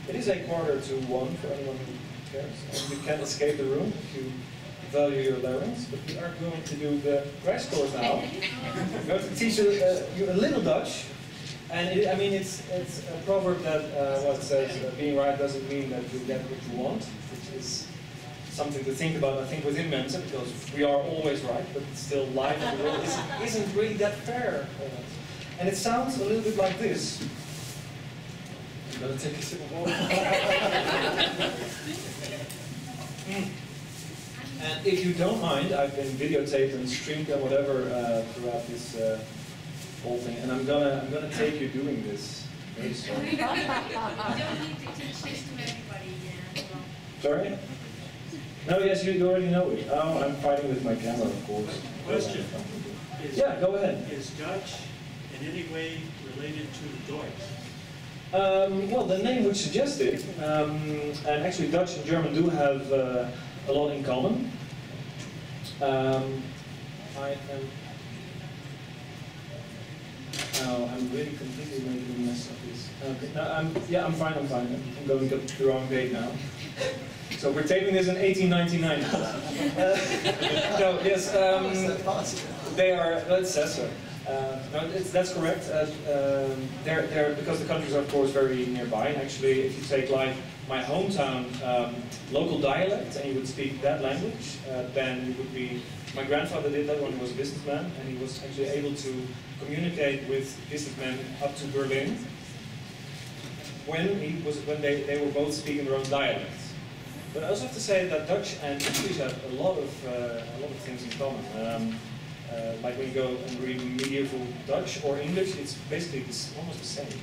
It is 1:45 for anyone who cares, and you can escape the room if you value your larynx. But we are going to do the crash course now. I'm going to teach you a little Dutch, and it's a proverb that what says being right doesn't mean that you get what you want, which is something to think about, I think, within Mensa, because we are always right, but still life in the world isn't really that fair. And it sounds a little bit like this. I'm gonna take a sip of water. And if you don't mind, I've been videotaped and streamed and whatever throughout this whole thing, and I'm gonna take you doing this. Okay, so. You don't need to teach this to everybody, yeah. Sorry? No, yes, you already know it. Oh, I'm fighting with my camera, of course. Question. Yeah, go ahead. Is Dutch in any way related to Deutsch? Well, the name would suggest it, and actually Dutch and German do have a lot in common. I'm really completely making a mess of this. Okay, no, I'm fine. I'm going to get the wrong date now. So we're taping this in 1899. No, yes, they are, it says so. No, that's correct. They're because the countries are of course very nearby. And actually, if you take like my hometown local dialect and you would speak that language, then it would be. My grandfather did that when he was a businessman, and he was actually able to communicate with businessmen up to Berlin when they were both speaking their own dialects. But I also have to say that Dutch and English have a lot of things in common. Like when you go and read medieval Dutch or English, it's basically almost the same.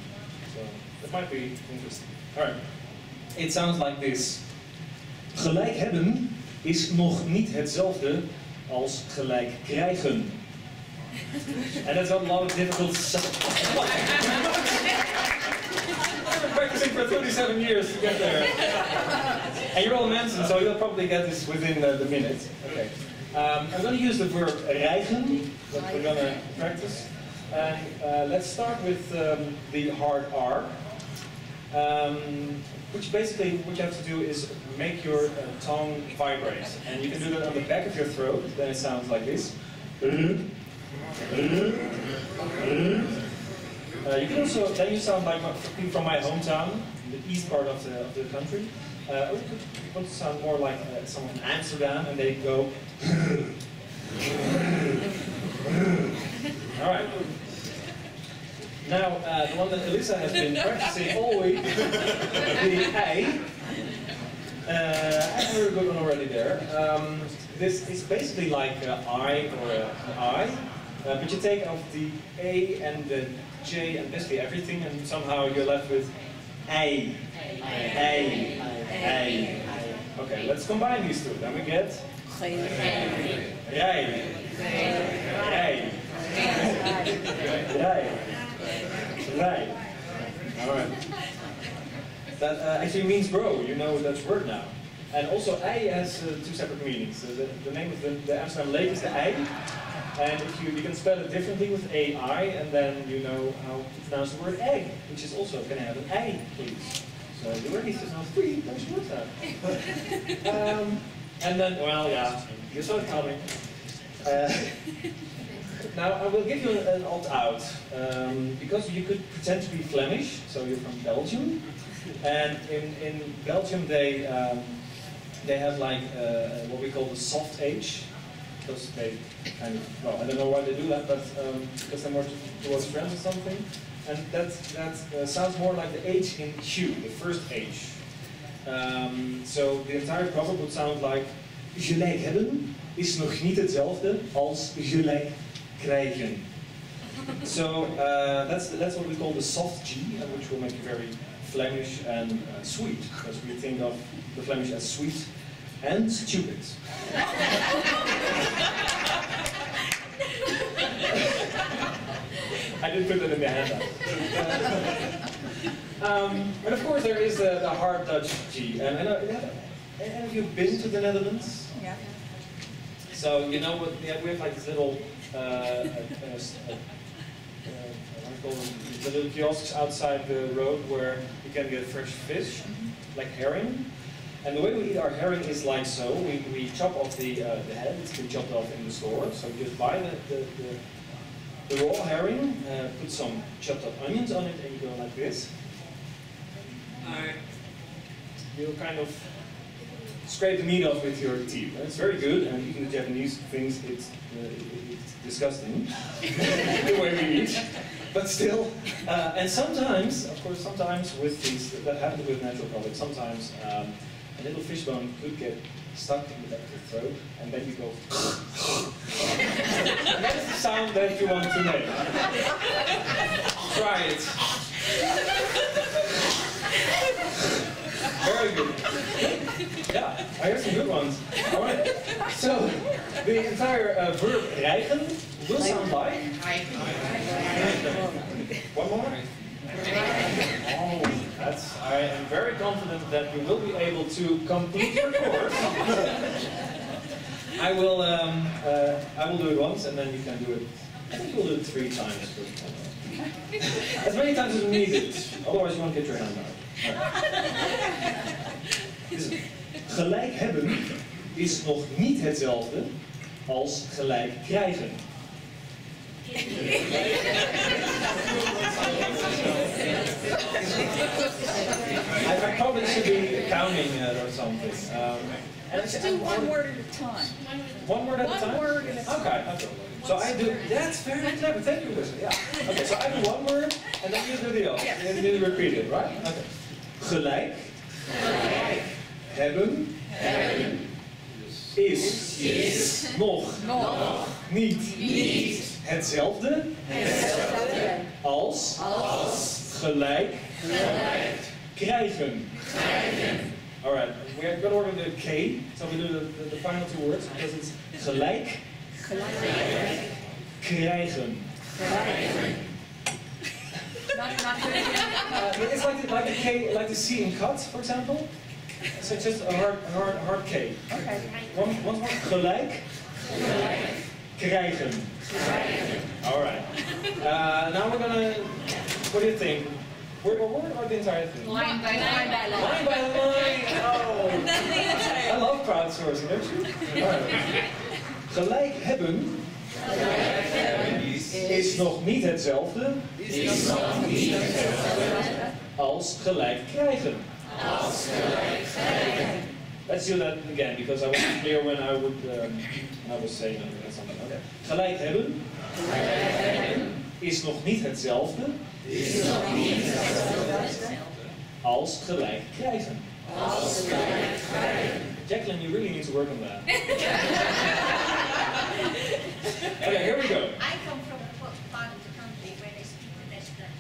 So that might be interesting. All right. It sounds like this. Gelijk hebben is nog niet hetzelfde als gelijk krijgen. And that's a lot of difficult stuff. I've been practicing for 37 years to get there. And you're all Mensa, so you'll probably get this within the minute. Okay. I'm going to use the verb rijgen that we're going to practice. And let's start with the hard R. Which basically, what you have to do is make your tongue vibrate. And you can do that on the back of your throat, then it sounds like this. You can also, then you sound like people from my hometown, the east part of the country. Or you could want to sound more like someone from Amsterdam, and they go. All right. Now, the one that Elisa has been practicing all week, the A. I heard a good one already there. This is basically like an I or an I, but you take off the A and the J and basically everything, and somehow you're left with A. Okay, let's combine these two. Then we get Right. All right. That actually means bro. You know that word now. And also, ei has two separate meanings. The name of the Amsterdam lake is the ei, and if you can spell it differently with AI, and then you know how to pronounce the word egg, which is also can I have an ei, please. So you already know 3 Dutch words out. And then, well, yeah, you saw it coming. Now, I will give you an opt-out, because you could pretend to be Flemish, so you're from Belgium, and in Belgium they have like what we call the soft H, because they kind of, well, I don't know why they do that, but because they're more towards friends or something, and that sounds more like the H in Q, the first H. So the entire proverb would sound like, gelijk hebben is nog niet hetzelfde als gelijk krijgen. So that's what we call the soft G, which will make you very Flemish and sweet, because we think of the Flemish as sweet and stupid. I didn't put that in the handout. And of course there is the hard Dutch G. And have you been to the Netherlands? Yeah. So you know what? Yeah, we have like this little, the little kiosks outside the road where you can get fresh fish, like herring. And the way we eat our herring is like so. We chop off the head. It's been chopped off in the store. So you just buy the raw herring, put some chopped up onions on it, and you go like this. You kind of scrape the meat off with your teeth. It's very good, and even the Japanese thinks it's disgusting the way we eat. But still, and sometimes, of course, sometimes with these, that happens with natural products, sometimes a little fish bone could get stuck in the back of your throat, and then you go. And that is the sound that you want to make. Try it. Very good. Yeah, I hear some good ones. All right. So, the entire verb rijgen will sound like. One more. Oh, I am very confident that you will be able to complete your course. I will do it once, and then you can do it. I think we'll do it 3 times. As many times as needed. Otherwise, you won't get your hand out. Dus gelijk hebben is nog niet hetzelfde als gelijk krijgen. I probably should be counting or something. Let's do one word at a time. One word at a time? One word at a time. Okay. So I do, that's very clever, thank you, Lisa. Yeah. Okay, so I do one word, and then you do the other. And then you repeat it, right? Okay. Gelijk. Hebben. Is. Nog. Niet. Hetzelfde. Als. Gelijk. Krijgen. Alright, we're going to order the K, so we do the final 2 words, because it's gelijk. Krijgen. It's like the K, like the C in cut, for example. So just a hard K. Okay. One more. Gelijk. Krijgen. All right. Now we're gonna. What do you think? Word by word or the entire thing? Line by line. Line by line. Oh. I love crowdsourcing, don't you? All right. Gelijk hebben. Is nog niet hetzelfde. Als gelijk krijgen. Let's do that again, because I wasn't clear when I was saying something. Okay. Gelijk hebben is nog niet hetzelfde als gelijk krijgen. Jacqueline, you really need to work on that. Okay, here we go. I come from a part of the country where they speak the best Dutch.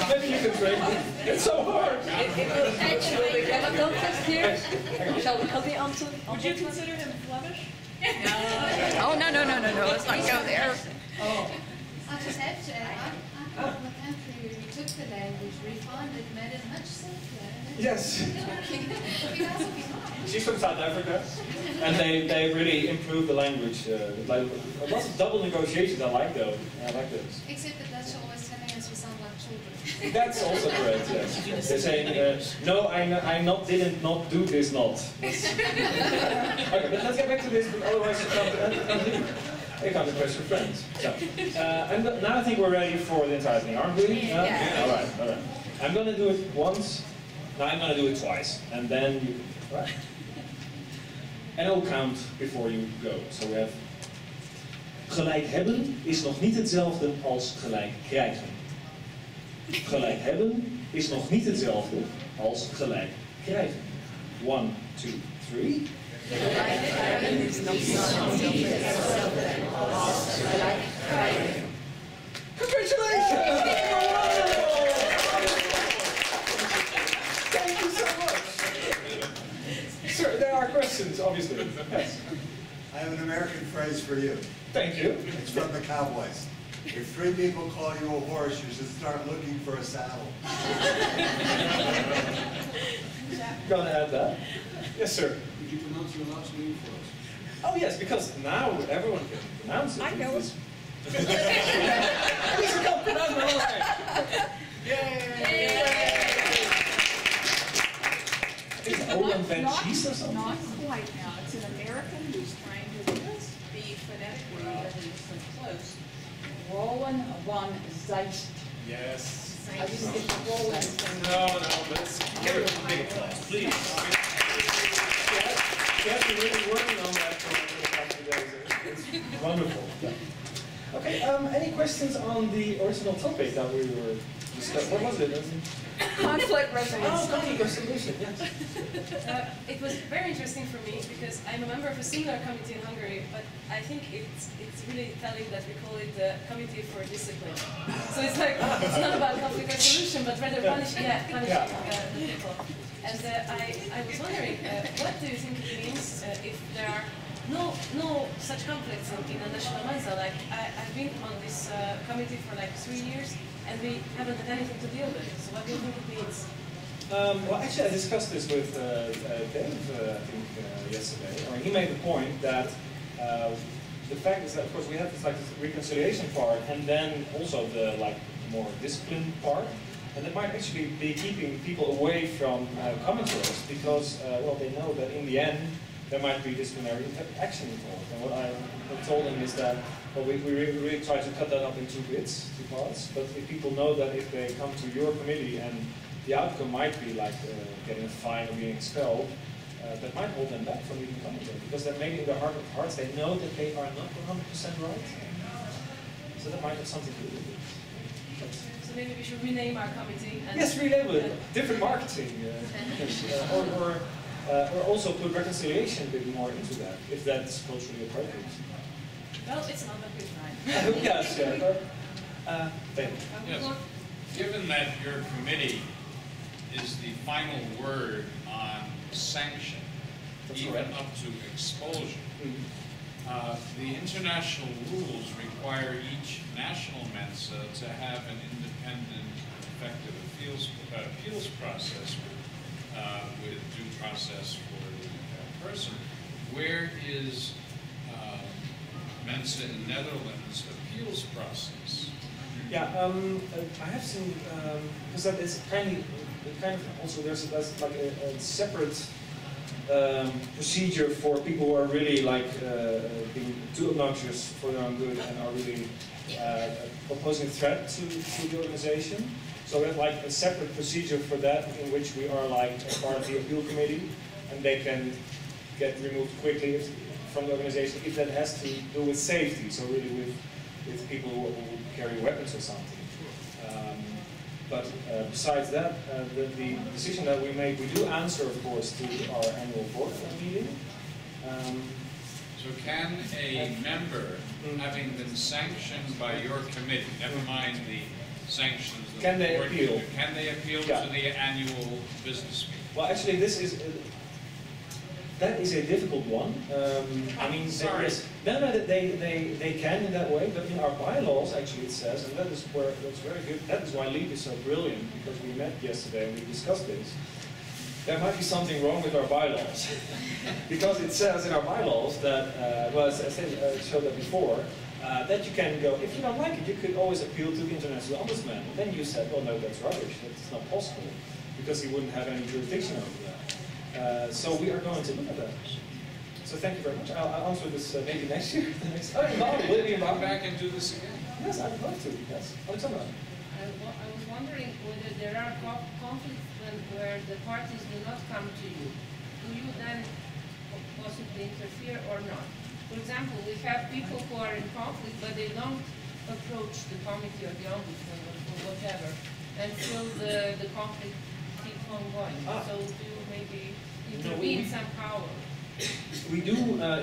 Maybe you can train me. It's so hard. Will we have a contest here? Shall we copy answer? Would you consider him Flemish? Oh, no, let's not go there. Oh. I just have to add, I come from a country where we took the language, refined it, made it much simpler. Yes. Because She's from South Africa, and they really improved the language. Like a lot of double negotiations. I like those. except the Dutch are always telling us we sound like children. That's also correct. Yes. They're saying, no, I didn't do this not. Okay, but let's get back to this. Otherwise, you can't impress your friends. So, and now I think we're ready for the entire thing, aren't we? Yeah. All right. I'm going to do it once. Now I'm going to do it twice, and then you. Right. And I'll count before you go. So we have. Gelijk hebben is nog niet hetzelfde als gelijk krijgen. Gelijk hebben is nog niet hetzelfde als gelijk krijgen. 1, 2, 3. Gelijk hebben is nog niet hetzelfde als gelijk krijgen. Congratulations! Thank you so much. Sir, there are questions, obviously. Yes. I have an American phrase for you. Thank you. It's from the Cowboys. If 3 people call you a horse, you should start looking for a saddle. Gonna add that? Yes, sir. Could you pronounce your last name for us? Oh yes, because now everyone can pronounce it. I know it. At least we can't pronounce my last name. Yay! Is it Roeland Van Zeijst or something? Not quite now. It's an American who's trying to be phonetically close. Roeland van Zeijst. Yes. I didn't get the Roeland thing. No, but give it a big applause, please. Yes, we're really working on that for the past few days. It's wonderful. Yeah. Okay, any questions on the original topic that we were discussing? What was it? Conflict resolution. Oh, conflict resolution, yes. It was very interesting for me because I'm a member of a similar committee in Hungary, but I think it's really telling that we call it the Committee for Discipline. So it's like, it's not about conflict resolution, but rather punishing the people. And I was wondering, what do you think it means if there are no such conflicts in a national Mensa? Like, I've been on this committee for like 3 years, and we haven't had anything to deal with. So what do you think it means? Well, actually, I discussed this with Dave, I think, yesterday. Or he made the point that the fact is that, of course, we have this like this reconciliation part, and then also the like more discipline part, and that might actually be keeping people away from coming to us because, well, they know that in the end there might be disciplinary action involved. And what I told him is that, well, we really try to cut that up in two parts. But if people know that if they come to your committee and the outcome might be like getting a fine or being expelled, that might hold them back from even coming there. Because then maybe in their heart of hearts they know that they are not 100% right. So that might have something to do with it. But so maybe we should rename our committee. And yes, rename it. Different marketing. Or also put reconciliation a bit more into that, if that's culturally appropriate. Well, it's not that good, right? Yes, thank you. Yes. Given that your committee is the final word on sanction, even up to expulsion, the international rules require each national Mensa to have an independent, effective appeals process with due process for the person. Where is Mensa in Netherlands appeals process? Yeah, I have seen, because that is kind of also there's like a separate procedure for people who are really like being too obnoxious for their own good and are really posing a threat to the organization. So we have like a separate procedure for that in which we are like a part of the appeal committee, and they can get removed quickly from the organization if that has to do with safety. So really with people who carry weapons or something. But besides that, the decision that we make, we do answer, of course, to our annual board meeting. So can a member, having been sanctioned by your committee, never mind the sanctions that can the they board appeal? do, can they appeal to the annual business meeting? Well, actually, this is that is a difficult one. I mean, they can in that way, but in our bylaws, actually, it says, and that's very good. That is why LEAP is so brilliant, because we met yesterday and we discussed this. There might be something wrong with our bylaws, because it says in our bylaws that, well, as I showed that before, that you can go, if you don't like it, you could always appeal to the International Ombudsman. And then you said, well, no, that's rubbish. That's not possible, because he wouldn't have any jurisdiction over that. So we are going to look at that. So thank you very much. I'll answer this maybe next year. Will you come back and do this again? Yes, I'd love to. Yes, Alexandra. I was wondering whether there are conflicts where the parties do not come to you. Do you then possibly interfere or not? For example, we have people who are in conflict, but they don't approach the committee or the ombudsman or whatever, and still the conflict keeps on going. So do you maybe intervene somehow? We do,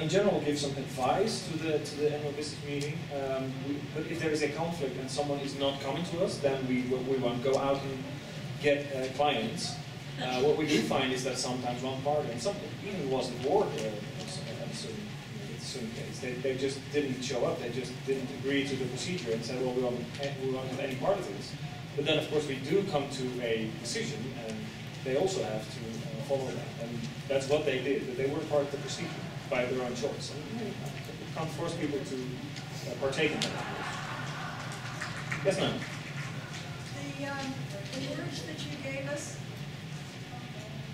in general, give some advice to the annual business meeting. But if there is a conflict and someone is not coming to us, then we won't go out and get clients. What we do find is that sometimes one party, and some even was the board at a certain case, they just didn't show up. They just didn't agree to the procedure and said, well, we won't have any part of this. But then, of course, we do come to a decision, and they also have to follow that. And that's what they did, but they were part of the procedure by their own choice. And you can't force people to partake in that. Yes, ma'am? The words that you gave us,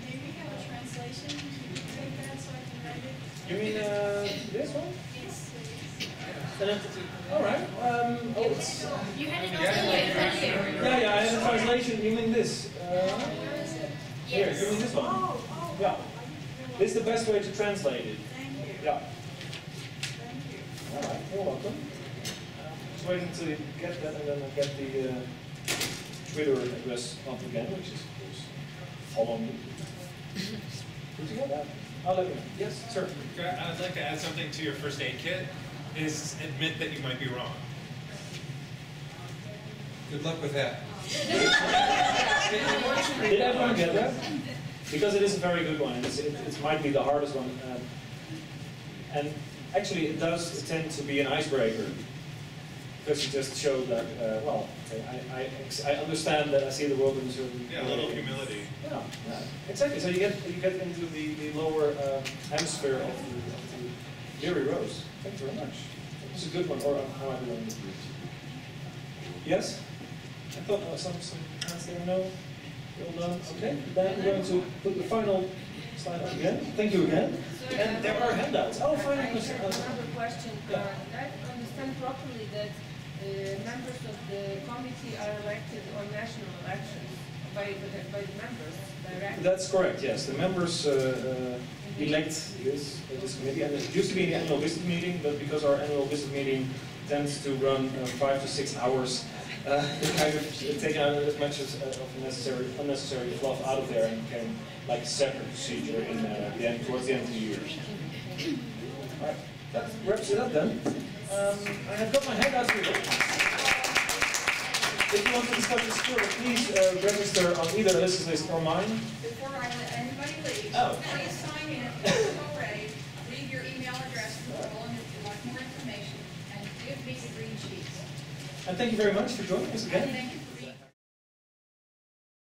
may we have a translation? Can you take that so I can write it? You mean this one? Yes, please. All right. You had it on Yeah, I had it translation, you mean this? Here, you mean this one? Yeah. This is the best way to translate it. Thank you. Yeah. Thank you. All right, you're welcome. Just waiting until you get that, and then I'll get the Twitter address up again, which is, of course, follow me. Did you get that? I'll let you know. Yes, sir. I'd like to add something to your first aid kit, is admit that you might be wrong. Good luck with that. Did everyone get that? Because it is a very good one, and it might be the hardest one. And actually, it does tend to be an icebreaker. Because you just showed that, well, I understand that I see the world in a certain Yeah, a little humility. Yeah, yeah, exactly. So you get into the lower hemisphere of the leery rose. Thank you very much. It's a good one, or how I do it. Yes? I thought some hands there. No? Well done. Okay. Then we're going to put the final slide up again. Thank you again. And there are handouts. Oh, final question. Another question. Did I understand properly that members of the committee are elected on national elections by the members directly? That's correct, yes. The members elect this committee, and it used to be the annual business meeting, but because our annual business meeting tends to run 5 to 6 hours, we kind of take out as much of unnecessary fluff out of there and became like a separate procedure in towards the end of the year. All right, that wraps it up then. I have got my handouts with it. If you want to discuss this further, please register on either Alyssa's list or mine. Before I let anybody leave, Oh. please sign in if you're already. Leave your email address for Roland if you want more information, and give me the green sheets. And thank you very much for joining us again. Thank you